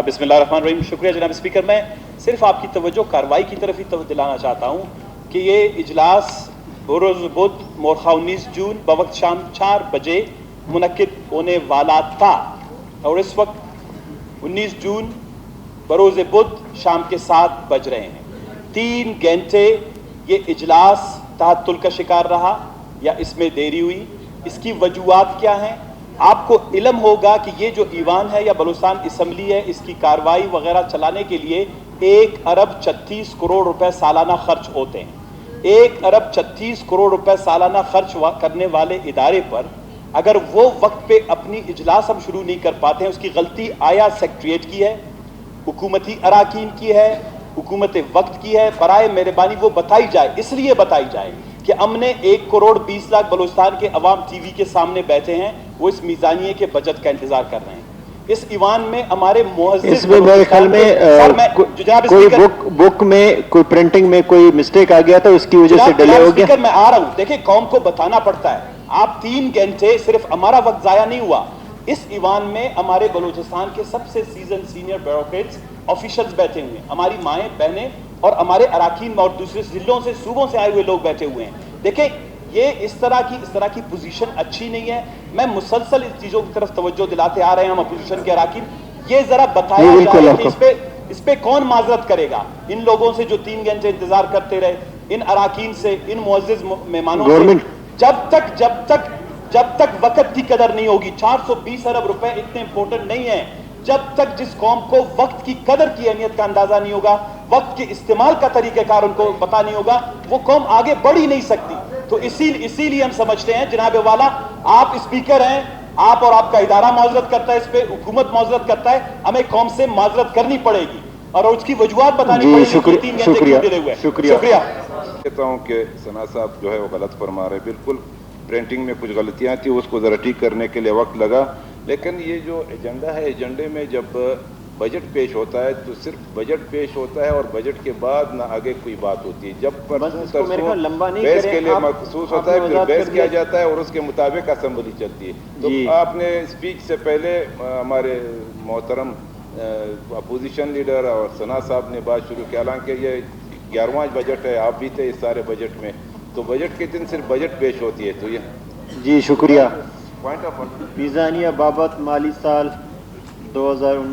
बिस्मिल्लाहिर्रहमानिर्रहीम। शुक्रिया जनाब स्पीकर। मैं सिर्फ आपकी तवज्जो कार्रवाई की तरफ ही दिलाना चाहता हूँ कि ये इजलास बरोज़ बुध मोरखा 19 जून बवक्त शाम 4 बजे मुनक्किद होने वाला था और इस वक्त 19 जून बरोज़ बुध शाम के 7 बज रहे हैं। 3 घंटे ये इजलास तहत्तुल का शिकार रहा या इसमें देरी हुई। इसकी वजूहात क्या हैं? आपको इल्म होगा कि ये जो ईवान है या बलूचिस्तान असम्बली है, इसकी कार्रवाई वगैरह चलाने के लिए 1 अरब 36 करोड़ रुपए सालाना खर्च होते हैं। 1 अरब 36 करोड़ रुपए सालाना खर्च करने वाले इदारे पर अगर वो वक्त पे अपनी इजलास हम शुरू नहीं कर पाते हैं, उसकी गलती आया सेक्रेटरीट की है, हुकूमती अराकीन की है, हुकूमत वक्त की है। बराए मेहरबानी वो बताई जाए, इसलिए बताई जाए कि हमने 1 करोड़ 20 लाख बलूचिस्तान के अवाम टीवी के सामने बैठे हैं, वो इस मीज़ानिये के बजट का इंतजार कर रहे हैं। इस ईवान में हमारे इसमें मेरे ख्याल में कोई बुक में कोई प्रिंटिंग में कोई मिस्टेक आ गया था, उसकी वजह से डिले हो गया। मैं आ रहा हूं, देखिए कौम को बताना पड़ता है। आप 3 घंटे, सिर्फ हमारा वक्त जाया नहीं हुआ, इस ईवान में हमारे बलूचिस्तान के सबसे सीजन सीनियर ब्यूरोक्रेट्स ऑफिशियल्स बैठे हुए हैं, हमारी माएँ बहनें और हमारे अराकीन और दूसरे जिलों से सूबों से आए हुए लोग बैठे हुए हैं। देखिए ये इस तरह की पोजीशन अच्छी नहीं है। मैं मुसलसल इस चीजों की तरफ तवज्जो दिलाते आ रहे हैं हम अपोजिशन के अराकीन। ये जरा बताया जाए कि इस पे कौन माजरत करेगा इन लोगों से जो 3 घंटे इंतजार करते रहे, इन अराकीन से, इन मुअज़्ज़िज़ मेहमानों से। जब तक वक्त की कदर नहीं होगी, 420 अरब रुपए इतने इंपॉर्टेंट नहीं है। जब तक जिस कौम को वक्त की कदर की अहमियत का अंदाजा नहीं होगा, वक्त के इस्तेमाल का तरीक़ाकार उनको पता नहीं होगा, वो कौम आगे बढ़ ही नहीं सकती। तो इसीलिए हम समझते हैं जनाब वाला, आप स्पीकर हैं, आप और आपका इदारा माजरत करता है, इस पे हुकूमत माजरत करता है, हमें कौम से माजरत करनी पड़ेगी और उसकी वजूहात बतानी पड़ेगी। शुक्रिया। कहता हूँ कि सना साहब जो है वो गलत फरमा रहे। बिल्कुल प्रिंटिंग में कुछ गलतियाँ थी, उसको ज़रा ठीक करने के लिए वक्त लगा। लेकिन ये जो एजेंडा है, एजेंडे में जब बजट पेश होता है तो सिर्फ बजट पेश होता है और बजट के बाद ना आगे कोई बात होती है। जब बहस के लिए मखसूस होता है, फिर बहस किया जाता है और उसके मुताबिक असेंबली चलती है। तो आपने स्पीच से पहले हमारे मोहतरम अपोजिशन लीडर और सना साहब ने बात शुरू की। हालांकि ये 11वां बजट है, आप भी थे इस सारे बजट में, तो बजट के दिन सिर्फ बजट पेश होती है। तो ये जी शुक्रिया। पॉइंट ऑफ मीज़ानिया बाबत माली साल 2019